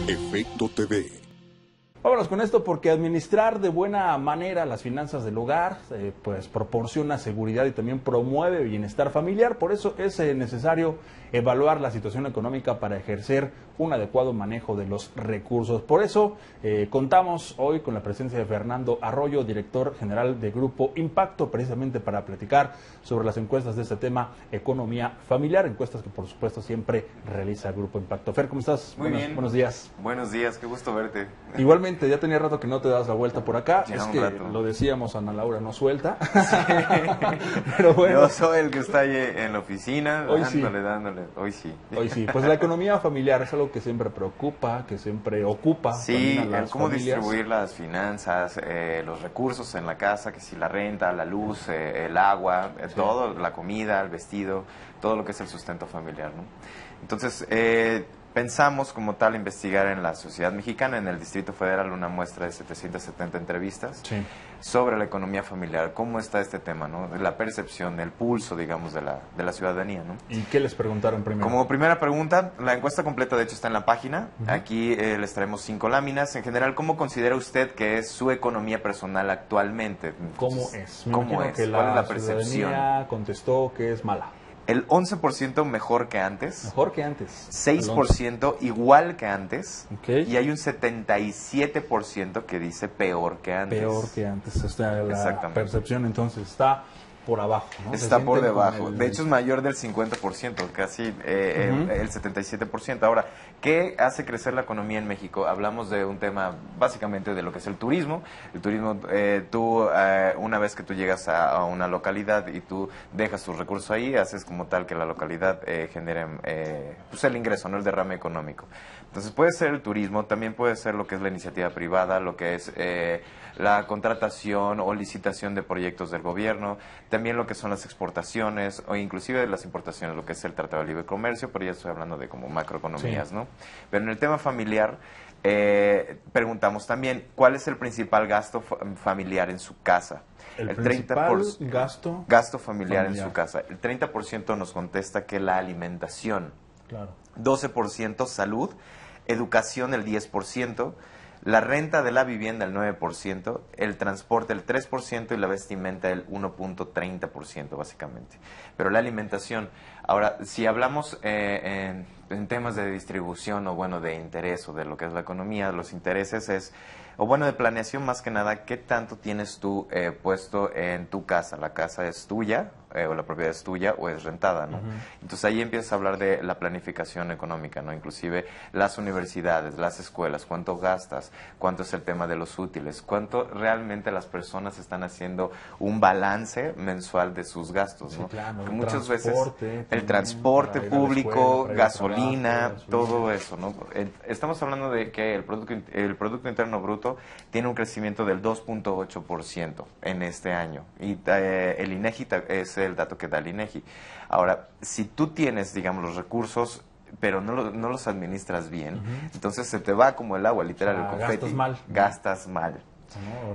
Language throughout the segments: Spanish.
Efecto TV. Vámonos con esto porque administrar de buena manera las finanzas del hogar pues proporciona seguridad y también promueve bienestar familiar. Por eso es necesario evaluar la situación económica para ejercer un adecuado manejo de los recursos. Por eso contamos hoy con la presencia de Fernando Arroyo, director general de Grupo Impacto, precisamente para platicar sobre las encuestas de este tema, economía familiar, encuestas que por supuesto siempre realiza el Grupo Impacto. Fer, ¿cómo estás? Muy bien. Buenos días. Buenos días, qué gusto verte. Igualmente, ya tenía rato que no te das la vuelta por acá. Ya es un que rato. lo decíamos, Ana Laura no suelta. Sí. Pero bueno. Yo soy el que está ahí en la oficina, Hoy dándole. Hoy sí. Hoy sí. Pues la economía familiar es algo que siempre preocupa, que siempre ocupa. Sí, también a las cómo familias. distribuir las finanzas, los recursos en la casa, que si la renta, la luz, el agua, Sí. todo, la comida, el vestido, todo lo que es el sustento familiar, ¿no? Entonces, pensamos como tal investigar en la sociedad mexicana, en el Distrito Federal, una muestra de 770 entrevistas Sí. sobre la economía familiar, cómo está este tema, ¿no? La percepción, el pulso, digamos, de la ciudadanía, ¿no? ¿Y qué les preguntaron primero? Como primera pregunta, la encuesta completa de hecho está en la página. Aquí les traemos 5 láminas. En general, ¿cómo considera usted que es su economía personal actualmente? ¿Cómo Entonces, es? Me ¿Cómo imagino es? que ¿Cuál es la la percepción? ciudadanía contestó que es mala. El 11% mejor que antes. Mejor que antes. 6% igual que antes. Ok. Y hay un 77% que dice peor que antes. Peor que antes. La Exactamente. percepción entonces está por abajo, ¿no? Se Está por sienten con debajo. el- De hecho, es mayor del 50%, casi el 77%. Ahora, ¿qué hace crecer la economía en México? Hablamos de un tema básicamente de lo que es el turismo. El turismo, una vez que tú llegas a una localidad y tú dejas tus recursos ahí, haces como tal que la localidad genere pues el ingreso, no el derrame económico. Entonces, puede ser el turismo, también puede ser lo que es la iniciativa privada, lo que es la contratación o licitación de proyectos del gobierno, también lo que son las exportaciones o inclusive las importaciones, lo que es el Tratado de Libre Comercio, pero ya estoy hablando de como macroeconomías, Sí. ¿no? Pero en el tema familiar, preguntamos también, ¿cuál es el principal gasto familiar en su casa? El principal gasto familiar en su casa. El 30% nos contesta que la alimentación, Claro. 12% salud, educación el 10%, la renta de la vivienda el 9%, el transporte el 3% y la vestimenta el 1.30% básicamente. Pero la alimentación, ahora, si hablamos en temas de distribución o bueno, de interés o de lo que es la economía, los intereses es, o bueno, de planeación más que nada, ¿qué tanto tienes tú puesto en tu casa? ¿La casa es tuya o la propiedad es tuya o es rentada, ¿no? Entonces ahí empiezas a hablar de la planificación económica, ¿no? Inclusive las universidades, las escuelas, cuánto gastas, cuánto es el tema de los útiles, cuánto realmente las personas están haciendo un balance mensual de sus gastos, ¿no? Sí, claro, Porque el muchas veces transporte el también, transporte para ir a la público, escuela, para ir al gasolina, trabajo, todo eso, ¿no? Estamos hablando de que el Producto Interno Bruto tiene un crecimiento del 2.8% en este año y el INEGI es el dato que da el INEGI. Ahora, si tú tienes, digamos, los recursos pero no los administras bien, entonces se te va como el agua, literal, el confeti. Gastas mal. Gastas mal.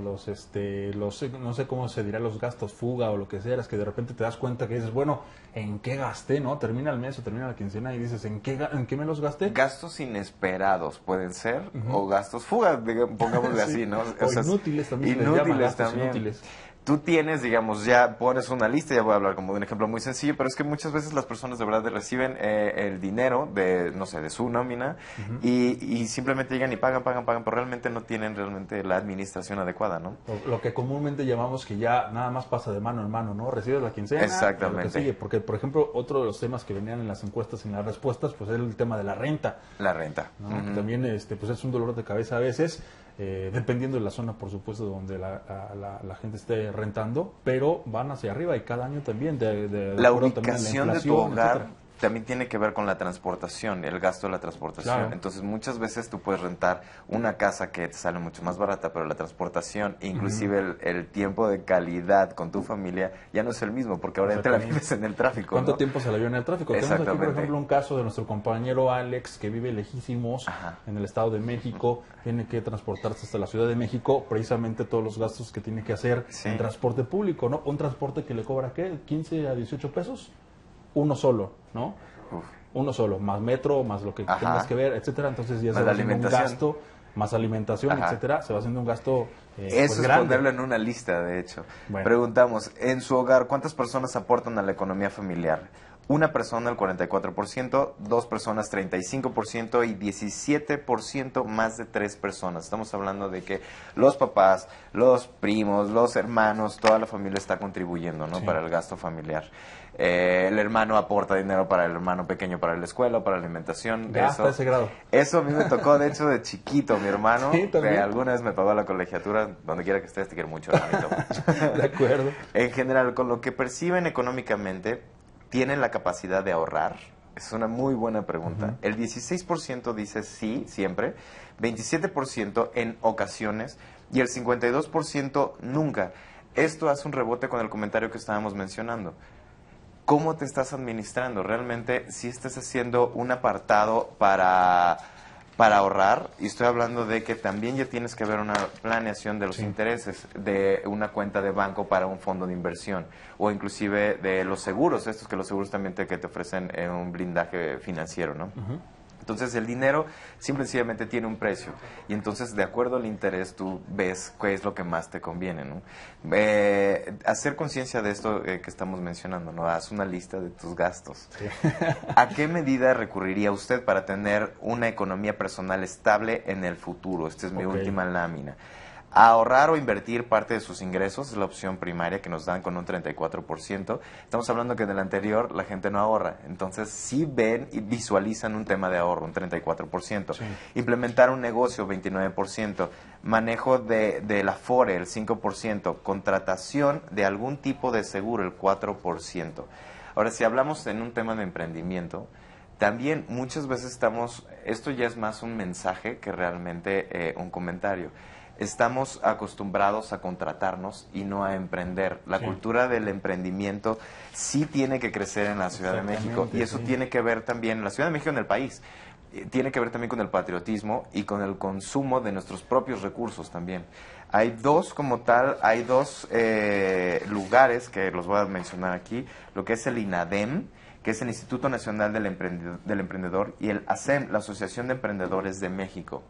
¿No? No sé cómo se dirá, los gastos fuga o lo que sea, es que de repente te das cuenta que dices, bueno, ¿en qué gasté? ¿No? Termina el mes o termina la quincena y dices, ¿en qué me los gasté? Gastos inesperados pueden ser, o gastos fuga, pongámosle Sí. así, ¿no? O sea, inútiles también se les llama, gastos inútiles. Tú tienes, digamos, ya pones una lista, ya voy a hablar como de un ejemplo muy sencillo, pero es que muchas veces las personas de verdad reciben el dinero de, no sé, de su nómina y simplemente llegan y pagan, pero realmente no tienen realmente la administración adecuada, ¿no? Lo que comúnmente llamamos que ya nada más pasa de mano en mano, ¿no? Recibes la quincena, Exactamente. lo que sigue. Porque, por ejemplo, otro de los temas que venían en las encuestas y en las respuestas, pues es el tema de la renta. La renta. ¿No? Que también pues es un dolor de cabeza a veces, dependiendo de la zona, por supuesto, donde la gente esté rentando, pero van hacia arriba y cada año también. La ubicación de tu hogar etcétera. también tiene que ver con la transportación, el gasto de la transportación. Claro. Entonces, muchas veces tú puedes rentar una casa que te sale mucho más barata, pero la transportación, inclusive el tiempo de calidad con tu familia, ya no es el mismo, porque ahora te la vives en el tráfico. ¿Cuánto ¿no? tiempo se la vio en el tráfico? Tenemos aquí, por Exactamente. ejemplo, un caso de nuestro compañero Alex, que vive lejísimos en el Estado de México, tiene que transportarse hasta la Ciudad de México, precisamente todos los gastos que tiene que hacer en transporte público, ¿no? Un transporte que le cobra, ¿qué? ¿15 a 18 pesos? Uno solo, ¿no? uno solo, más metro, más lo que Ajá. tengas que ver, etcétera. Entonces ya Más se la va haciendo un alimentación. gasto, más alimentación, Ajá. etcétera. Se va haciendo un gasto Eso pues, es grande. ponerlo en una lista, de hecho. Bueno. Preguntamos, en su hogar, ¿cuántas personas aportan a la economía familiar? Una persona, el 44%, dos personas, 35% y 17% más de tres personas. Estamos hablando de que los papás, los primos, los hermanos, toda la familia está contribuyendo, ¿no? Sí. Para el gasto familiar. El hermano aporta dinero para el hermano pequeño, para la escuela, para la alimentación. Ya hasta ese grado. Eso a mí me tocó, de hecho, de chiquito. Mi hermano, Sí, también. alguna vez me pagó la colegiatura. Donde quiera que estés, te quiero mucho, hermanito. De acuerdo. En general, con lo que perciben económicamente, ¿tienen la capacidad de ahorrar? Es una muy buena pregunta. El 16% dice sí, siempre, 27% en ocasiones y el 52% nunca. Esto hace un rebote con el comentario que estábamos mencionando. ¿Cómo te estás administrando? Realmente, si estás haciendo un apartado para ahorrar, y estoy hablando de que también ya tienes que ver una planeación de los Sí. intereses de una cuenta de banco para un fondo de inversión, o inclusive de los seguros, estos que los seguros también que te ofrecen un blindaje financiero, ¿no? Entonces el dinero simple y sencillamente tiene un precio, y entonces de acuerdo al interés tú ves qué es lo que más te conviene, ¿no? Hacer conciencia de esto que estamos mencionando, ¿no? Haz una lista de tus gastos. Sí. ¿A qué medida recurriría usted para tener una economía personal estable en el futuro? Esta es mi Ok. última lámina. Ahorrar o invertir parte de sus ingresos es la opción primaria que nos dan con un 34%. Estamos hablando que en el anterior la gente no ahorra. Entonces sí ven y visualizan un tema de ahorro, un 34%. Sí. Implementar un negocio, 29%. Manejo del Afore, el 5%. Contratación de algún tipo de seguro, el 4%. Ahora, si hablamos en un tema de emprendimiento, también muchas veces esto ya es más un mensaje que realmente un comentario. Estamos acostumbrados a contratarnos y no a emprender. La Sí. cultura del emprendimiento sí tiene que crecer en la Ciudad de México, y eso sí. tiene que ver también, en la Ciudad de México, en el país, tiene que ver también con el patriotismo y con el consumo de nuestros propios recursos también. Hay dos lugares que los voy a mencionar aquí, lo que es el INADEM, que es el Instituto Nacional del Emprendedor, y el ASEM, la Asociación de Emprendedores de México.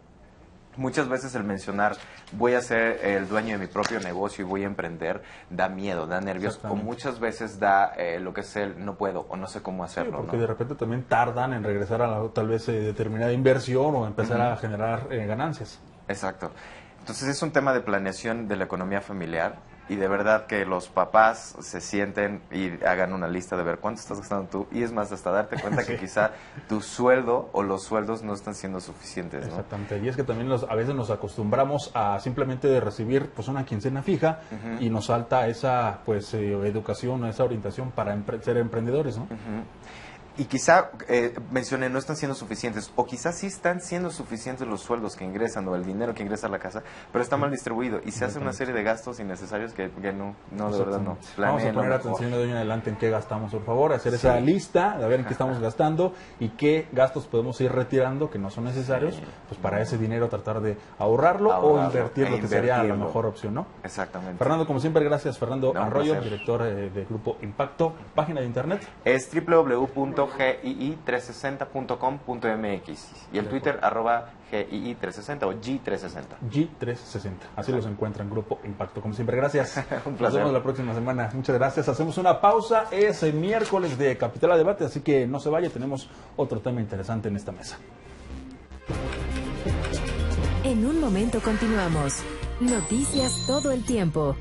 Muchas veces el mencionar voy a ser el dueño de mi propio negocio y voy a emprender da miedo, da nervios, o Exactamente. muchas veces da lo que es el no puedo o no sé cómo Sí, hacerlo, porque ¿no? de repente también tardan en regresar a tal vez determinada inversión o empezar a generar ganancias. Exacto. Entonces es un tema de planeación de la economía familiar, y de verdad que los papás se sienten y hagan una lista de ver cuánto estás gastando tú, y es más, hasta darte cuenta que quizá tu sueldo o los sueldos no están siendo suficientes, ¿no? Exactamente, y es que también a veces nos acostumbramos a simplemente de recibir pues una quincena fija y nos falta esa pues educación, esa orientación para ser emprendedores, ¿no? Y quizá, mencioné, no están siendo suficientes, o quizás sí están siendo suficientes los sueldos que ingresan o el dinero que ingresa a la casa, pero está mal distribuido y se hace una serie de gastos innecesarios que no, de verdad no. Vamos a Planeen poner lo atención mejor. de hoy en adelante en qué gastamos, por favor, hacer Sí. esa lista, de ver en qué estamos gastando y qué gastos podemos ir retirando que no son necesarios, Sí. pues para ese dinero tratar de ahorrarlo o invertirlo, que sería la invertirlo. mejor opción, ¿no? Exactamente. Fernando, como siempre, gracias. Fernando No, un Arroyo, placer. director de Grupo Impacto, página de internet. Es www.gii360.com.mx y el Twitter @GII360 o G360. G360. Así los encuentran, Grupo Impacto. Como siempre, gracias. Un Nos placer. vemos la próxima semana. Muchas gracias. Hacemos una pausa. Es el miércoles de Capital a Debate, así que no se vaya. Tenemos otro tema interesante en esta mesa. En un momento continuamos. Noticias todo el tiempo.